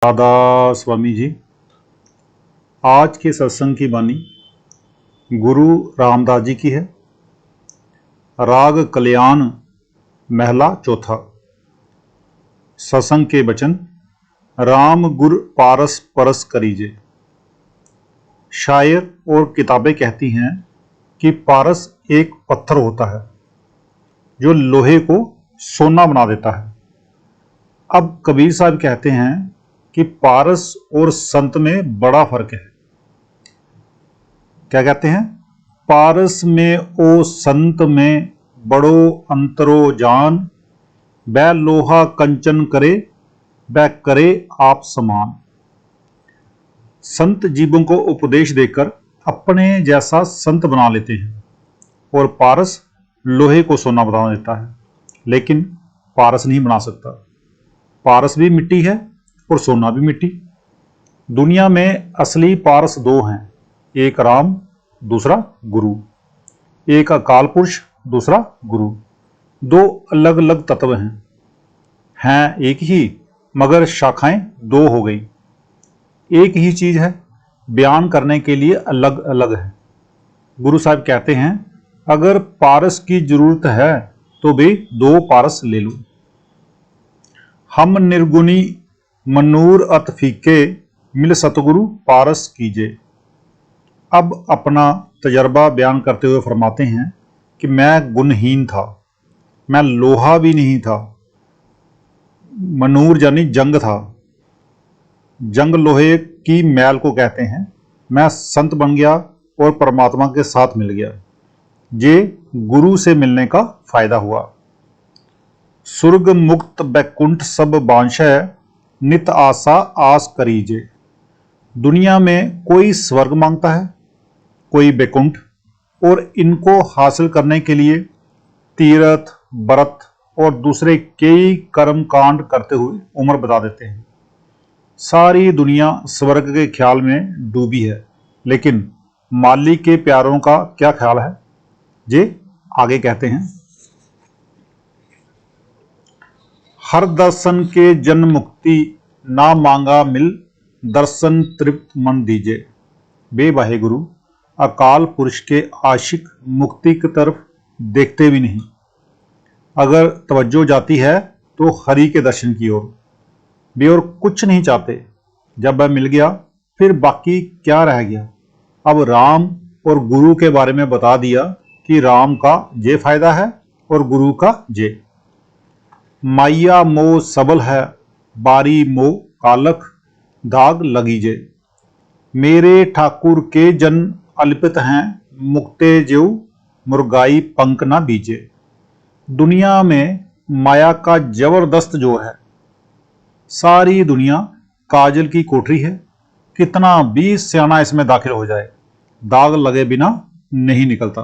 राधा स्वामी जी। आज के सत्संग की वाणी गुरु रामदास जी की है। राग कल्याण महला चौथा। सत्संग के वचन राम गुर पारस परस करीजे। शायर और किताबें कहती हैं कि पारस एक पत्थर होता है जो लोहे को सोना बना देता है। अब कबीर साहब कहते हैं कि पारस और संत में बड़ा फर्क है। क्या कहते हैं? पारस में ओ संत में बड़ो अंतरो जान, वह लोहा कंचन करे, वह करे आप समान। संत जीवों को उपदेश देकर अपने जैसा संत बना लेते हैं और पारस लोहे को सोना बना देता है, लेकिन पारस नहीं बना सकता। पारस भी मिट्टी है और सोना भी मिट्टी। दुनिया में असली पारस दो हैं, एक राम दूसरा गुरु। एक अकाल पुरुष दूसरा गुरु। दो अलग अलग तत्व हैं एक ही, मगर शाखाएं दो हो गई। एक ही चीज है, बयान करने के लिए अलग अलग है। गुरु साहब कहते हैं अगर पारस की जरूरत है तो भी दो पारस ले लो। हम निर्गुणी मनूर अत फीके, मिल सतगुरु पारस कीजे। अब अपना तजर्बा बयान करते हुए फरमाते हैं कि मैं गुणहीन था, मैं लोहा भी नहीं था। मनूर यानी जंग था, जंग लोहे की मैल को कहते हैं। मैं संत बन गया और परमात्मा के साथ मिल गया। ये गुरु से मिलने का फायदा हुआ। सुर्ग मुक्त बैकुंठ सब बांशय, नित आशा आस करीजे। दुनिया में कोई स्वर्ग मांगता है, कोई बैकुंठ, और इनको हासिल करने के लिए तीर्थ व्रत और दूसरे कई कर्म कांड करते हुए उम्र बता देते हैं। सारी दुनिया स्वर्ग के ख्याल में डूबी है, लेकिन मालिक के प्यारों का क्या ख्याल है? जे आगे कहते हैं हर दर्शन के जन मुक्ति, ना मांगा मिल दर्शन तृप्त मन दीजे। बे वाहेगुरु, अकाल पुरुष के आशिक मुक्ति की तरफ देखते भी नहीं। अगर तवज्जो जाती है तो हरि के दर्शन की ओर, वे और कुछ नहीं चाहते। जब वह मिल गया फिर बाकी क्या रह गया? अब राम और गुरु के बारे में बता दिया कि राम का ये फायदा है और गुरु का ये। माइया मोह सबल है, बारी मोह कालख, दाग लगीजे। मेरे ठाकुर के जन अल्पित हैं, मुक्ते ज्यो मुर्गाई पंख ना बीजे। दुनिया में माया का जबरदस्त जोर है। सारी दुनिया काजल की कोठरी है। कितना भी सियाना इसमें दाखिल हो जाए, दाग लगे बिना नहीं निकलता।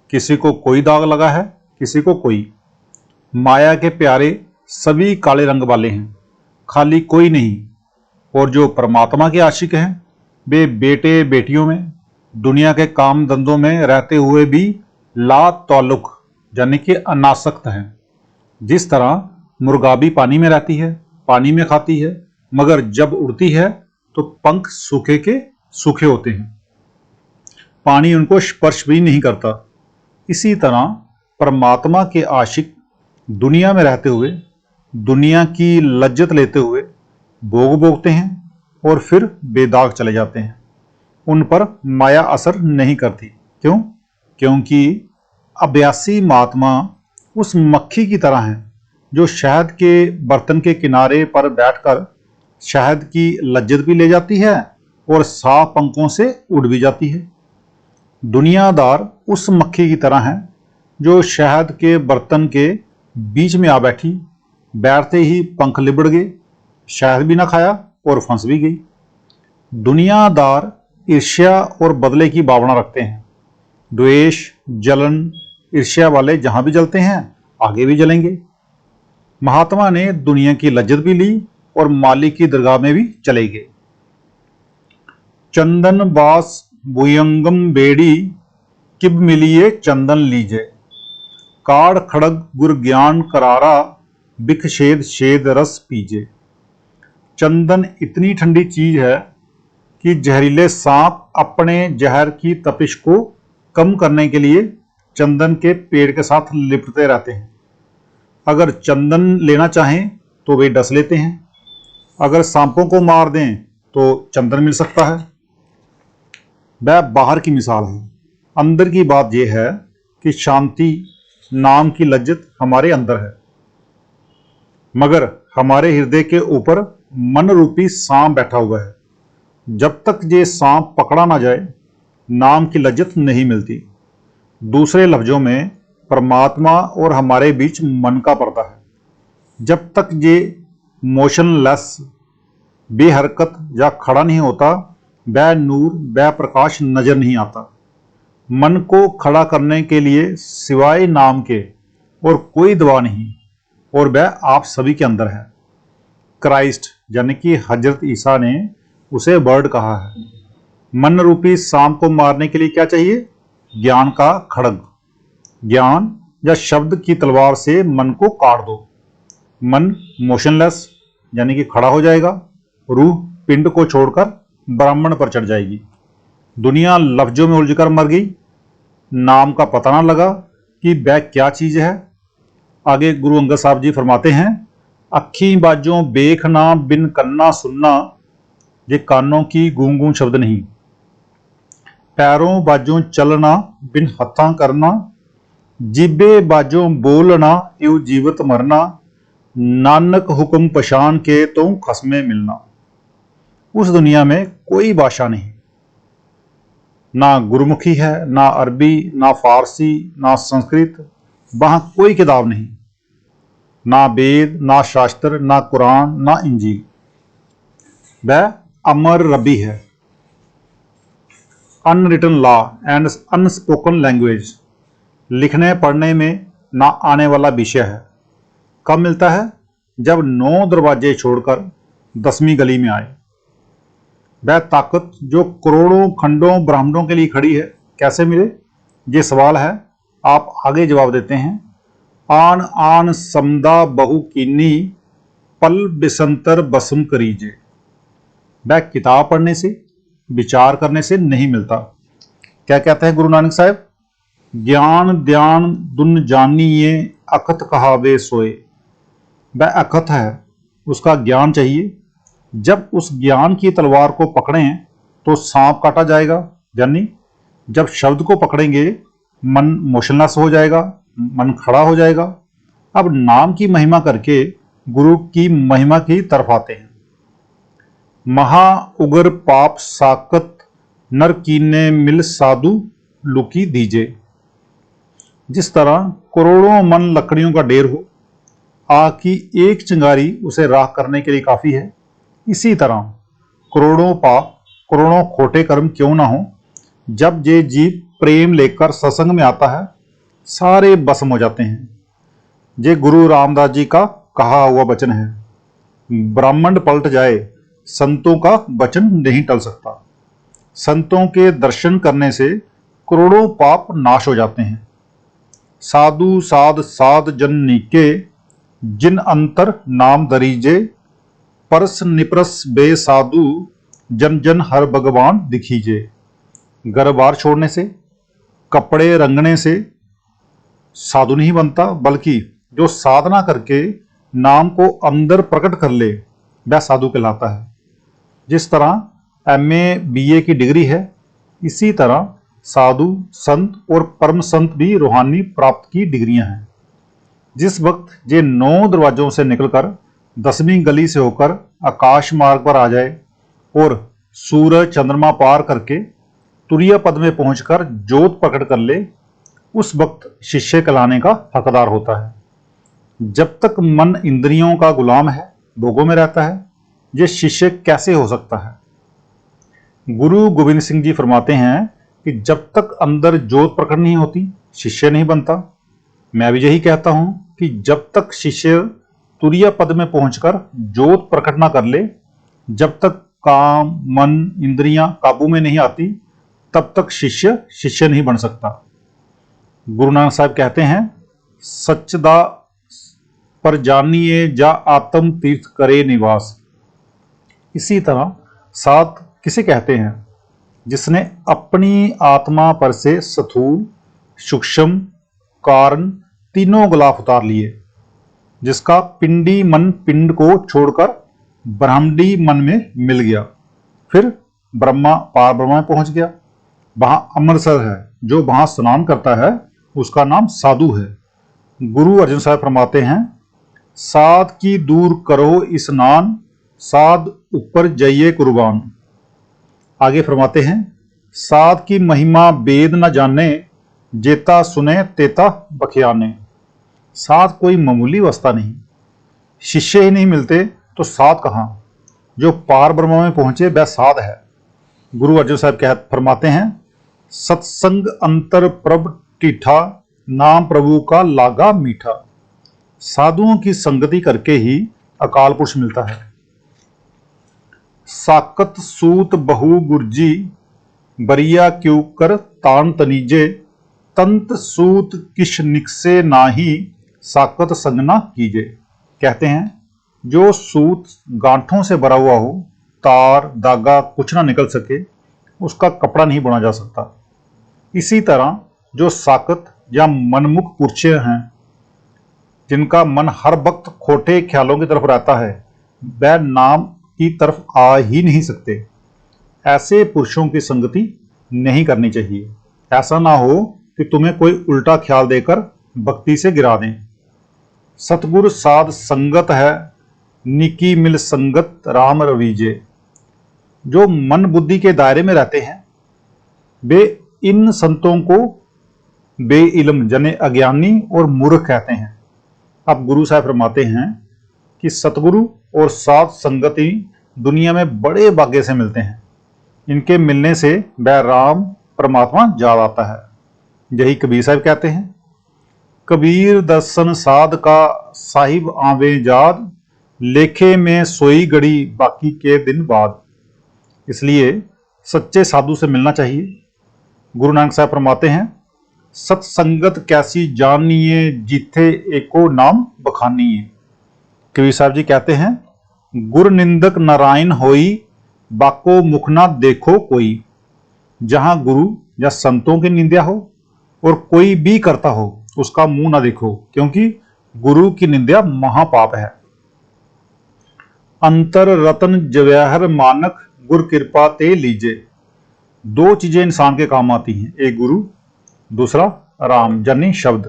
किसी को कोई दाग लगा है, किसी को कोई। माया के प्यारे सभी काले रंग वाले हैं, खाली कोई नहीं। और जो परमात्मा के आशिक हैं वे बेटे बेटियों में, दुनिया के काम धंधों में रहते हुए भी ला ताल्लुक यानी कि अनासक्त हैं। जिस तरह मुर्गा भी पानी में रहती है, पानी में खाती है, मगर जब उड़ती है तो पंख सूखे के सूखे होते हैं, पानी उनको स्पर्श भी नहीं करता। इसी तरह परमात्मा के आशिक दुनिया में रहते हुए, दुनिया की लज्जत लेते हुए भोग भोगते हैं और फिर बेदाग चले जाते हैं। उन पर माया असर नहीं करती। क्यों? क्योंकि अभ्यासी महात्मा उस मक्खी की तरह हैं जो शहद के बर्तन के किनारे पर बैठकर शहद की लज्जत भी ले जाती है और साफ पंखों से उड़ भी जाती है। दुनियादार उस मक्खी की तरह है जो शहद के बर्तन के बीच में आ बैठी, बैठते ही पंख लिबड़ गए, शहद भी ना खाया और फंस भी गई। दुनियादार ईर्ष्या और बदले की भावना रखते हैं। द्वेष जलन ईर्ष्या वाले जहां भी जलते हैं आगे भी जलेंगे। महात्मा ने दुनिया की लज्जत भी ली और मालिक की दरगाह में भी चले गए। चंदन बास भुयंगम बेड़ी, किब मिलिए चंदन लीजे। काड़ खड़ग गुर ज्ञान करारा, बिख शेद शेद रस पीजे। चंदन इतनी ठंडी चीज है कि जहरीले सांप अपने जहर की तपिश को कम करने के लिए चंदन के पेड़ के साथ लिपटते रहते हैं। अगर चंदन लेना चाहें तो वे डस लेते हैं, अगर सांपों को मार दें तो चंदन मिल सकता है। वह बाहर की मिसाल है। अंदर की बात यह है कि शांति नाम की लज्जत हमारे अंदर है, मगर हमारे हृदय के ऊपर मन रूपी सांप बैठा हुआ है। जब तक ये सांप पकड़ा ना जाए, नाम की लज्जत नहीं मिलती। दूसरे लफ्जों में परमात्मा और हमारे बीच मन का पर्दा है। जब तक ये मोशनलेस, बेहरकत या खड़ा नहीं होता, वह नूर, वह प्रकाश नजर नहीं आता। मन को खड़ा करने के लिए सिवाय नाम के और कोई दवा नहीं, और वह आप सभी के अंदर है। क्राइस्ट यानी कि हजरत ईसा ने उसे वर्ड कहा है। मन रूपी सांप को मारने के लिए क्या चाहिए? ज्ञान का खड्ग। ज्ञान या शब्द की तलवार से मन को काट दो। मन मोशनलेस यानी कि खड़ा हो जाएगा। रूह पिंड को छोड़कर ब्राह्मण पर चढ़ जाएगी। दुनिया लफ्जों में उलझकर मर गई। नाम का पता ना लगा कि वह क्या चीज है। आगे गुरु अंगद साहब जी फरमाते हैं, अखी बाजों देखना बिन कन्ना सुनना, ये कानों की गूं गूं शब्द नहीं। पैरों बाजों चलना बिन हत्था करना, जिबे बाजों बोलना इव जीवत मरना, नानक हुक्म पशान के तो खसमे मिलना। उस दुनिया में कोई भाषा नहीं, ना गुरमुखी है, ना अरबी, ना फारसी, ना संस्कृत। वहां कोई किताब नहीं, ना वेद, ना शास्त्र, ना कुरान, ना इंजील। वह अमर रबी है। Unwritten law and unspoken language, लिखने पढ़ने में ना आने वाला विषय है। कब मिलता है? जब 9 दरवाजे छोड़कर 10वीं गली में आए। वह ताकत जो करोड़ों खंडों ब्राह्मणों के लिए खड़ी है, कैसे मिले? ये सवाल है। आप आगे जवाब देते हैं, आन आन समदा बहु कीनी, पल बिसंतर बसम करीजे। वह किताब पढ़ने से, विचार करने से नहीं मिलता। क्या कहते हैं गुरु नानक साहब? ज्ञान ध्यान दुन जानिए, अखत कहावे सोए। वह अखत है, उसका ज्ञान चाहिए। जब उस ज्ञान की तलवार को पकड़ें तो सांप काटा जाएगा, यानी जब शब्द को पकड़ेंगे मन मोशनलेस हो जाएगा, मन खड़ा हो जाएगा। अब नाम की महिमा करके गुरु की महिमा की तरफ आते हैं। महा उगर पाप साकत, नर कीने मिल साधु लुकी दीजे। जिस तरह करोड़ों मन लकड़ियों का ढेर हो, आग की एक चिंगारी उसे राख करने के लिए काफी है, इसी तरह करोड़ों पाप, करोड़ों खोटे कर्म क्यों ना हो, जब ये जीव प्रेम लेकर सत्संग में आता है, सारे भस्म हो जाते हैं। ये गुरु रामदास जी का कहा हुआ वचन है, ब्राह्मण पलट जाए, संतों का वचन नहीं टल सकता। संतों के दर्शन करने से करोड़ों पाप नाश हो जाते हैं। साधु साध साध जन नीके, जिन अंतर नाम दरीजे, परस निपरस बे साधु, जन जन हर भगवान दिखीजे। घर बार छोड़ने से, कपड़े रंगने से साधु नहीं बनता, बल्कि जो साधना करके नाम को अंदर प्रकट कर ले, वह साधु कहलाता है। जिस तरह MA BA की डिग्री है, इसी तरह साधु संत और परम संत भी रूहानी प्राप्त की डिग्रियां हैं। जिस वक्त ये 9 दरवाजों से निकलकर 10वीं गली से होकर आकाश मार्ग पर आ जाए और सूरज चंद्रमा पार करके तुरीय पद में पहुंचकर ज्योत प्रकट कर ले, उस वक्त शिष्य कहलाने का हकदार होता है। जब तक मन इंद्रियों का गुलाम है, भोगों में रहता है, ये शिष्य कैसे हो सकता है? गुरु गोविंद सिंह जी फरमाते हैं कि जब तक अंदर ज्योत प्रकट नहीं होती, शिष्य नहीं बनता। मैं भी यही कहता हूं कि जब तक शिष्य तुरीय पद में पहुंचकर ज्योत प्रकट ना कर ले, जब तक काम मन इंद्रियां काबू में नहीं आती, तब तक शिष्य नहीं बन सकता। गुरु नानक साहब कहते हैं, सच्चदा पर जानिए जा आत्म तीर्थ करे निवास। इसी तरह साध किसे कहते हैं? जिसने अपनी आत्मा पर से स्थूल, सूक्ष्म, कारण तीनों गिलाफ उतार लिए, जिसका पिंडी मन पिंड को छोड़कर ब्रह्मांडी मन में मिल गया, फिर ब्रह्मा पार ब्रह्मा में पहुंच गया। वहां अमृतसर है, जो वहां स्नान करता है उसका नाम साधु है। गुरु अर्जन साहब फरमाते हैं, साध की दूर करो स्नान, साध ऊपर जाइए कुर्बान। आगे फरमाते हैं, साध की महिमा वेद न जाने, जेता सुने तेता बखियाने। साध कोई मामूली अवस्था नहीं, शिष्य ही नहीं मिलते तो साध कहाँ? जो पार ब्रह्म में पहुंचे वह साध है। गुरु अर्जन साहब कह फरमाते हैं, सत्संग अंतर प्रभ टीठा, नाम प्रभु का लागा मीठा। साधुओं की संगति करके ही अकाल पुरुष मिलता है। साकत सूत बहु गुरजी, बरिया क्यों कर तान तनीजे, तंत सूत किश निकसे नाही, साकत संगना कीजे। कहते हैं, जो सूत गांठों से भरा हुआ हो, तार धागा कुछ ना निकल सके, उसका कपड़ा नहीं बुना जा सकता। इसी तरह जो साकत या मनमुख पुरुष हैं, जिनका मन हर वक्त खोटे ख्यालों की तरफ रहता है, वह नाम की तरफ आ ही नहीं सकते। ऐसे पुरुषों की संगति नहीं करनी चाहिए। ऐसा ना हो कि तुम्हें कोई उल्टा ख्याल देकर भक्ति से गिरा दें। सतगुरु साध संगत है, निकी मिल संगत राम रवीजे। जो मन बुद्धि के दायरे में रहते हैं, वे इन संतों को बेइल्म जने अज्ञानी और मूर्ख कहते हैं। अब गुरु साहब फरमाते हैं कि सतगुरु और साध संगति दुनिया में बड़े भाग्य से मिलते हैं। इनके मिलने से वह राम परमात्मा याद आता है। यही कबीर साहब कहते हैं, कबीर दर्शन साध का साहिब आवे याद, लेखे में सोई घड़ी बाकी के दिन बाद। इसलिए सच्चे साधु से मिलना चाहिए। गुरु नानक साहब फरमाते हैं, सत्संगत कैसी जानिए, जिथे एको नाम बखानिए। कबीर साहब जी कहते हैं, गुर निंदक नारायण होई, बाको मुख ना देखो कोई। जहां गुरु या संतों की निंदा हो और कोई भी करता हो, उसका मुंह ना देखो, क्योंकि गुरु की निंदा महापाप है। अंतर रतन जवाहर मानक, गुर कृपा ते लीजे। दो चीजें इंसान के काम आती हैं, एक गुरु, दूसरा राम यानी शब्द।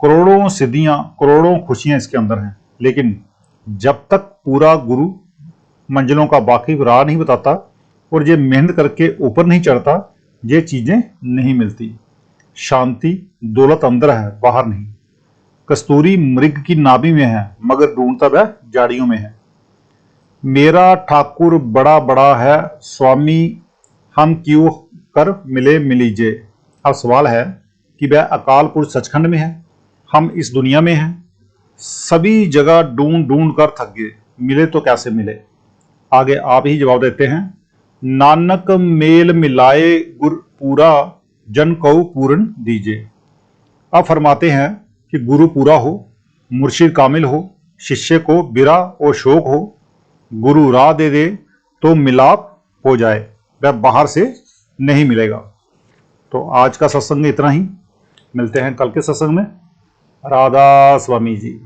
करोड़ों सिद्धियां, करोड़ों खुशियां इसके अंदर हैं, लेकिन जब तक पूरा गुरु मंजिलों का वाकिफ राह नहीं बताता और ये मेहनत करके ऊपर नहीं चढ़ता, ये चीजें नहीं मिलती। शांति दौलत अंदर है, बाहर नहीं। कस्तूरी मृग की नाभि में है, मगर ढूंढता वह जाड़ियों में है। मेरा ठाकुर बड़ा बड़ा है स्वामी, हम क्यों कर मिले मिलीजे। अब सवाल है कि वह अकाल पुरुष सचखंड में है, हम इस दुनिया में हैं। सभी जगह ढूंढ ढूंढ कर थक गए, मिले तो कैसे मिले। आगे आप ही जवाब देते हैं, नानक मेल मिलाए गुर पूरा, जन को पूर्ण दीजिए। अब फरमाते हैं कि गुरु पूरा हो, मुर्शिद कामिल हो, शिष्य को बिरा और शोक हो, गुरु राह दे दे तो मिलाप हो जाए, वह बाहर से नहीं मिलेगा। तो आज का सत्संग इतना ही, मिलते हैं कल के सत्संग में। राधा स्वामी जी।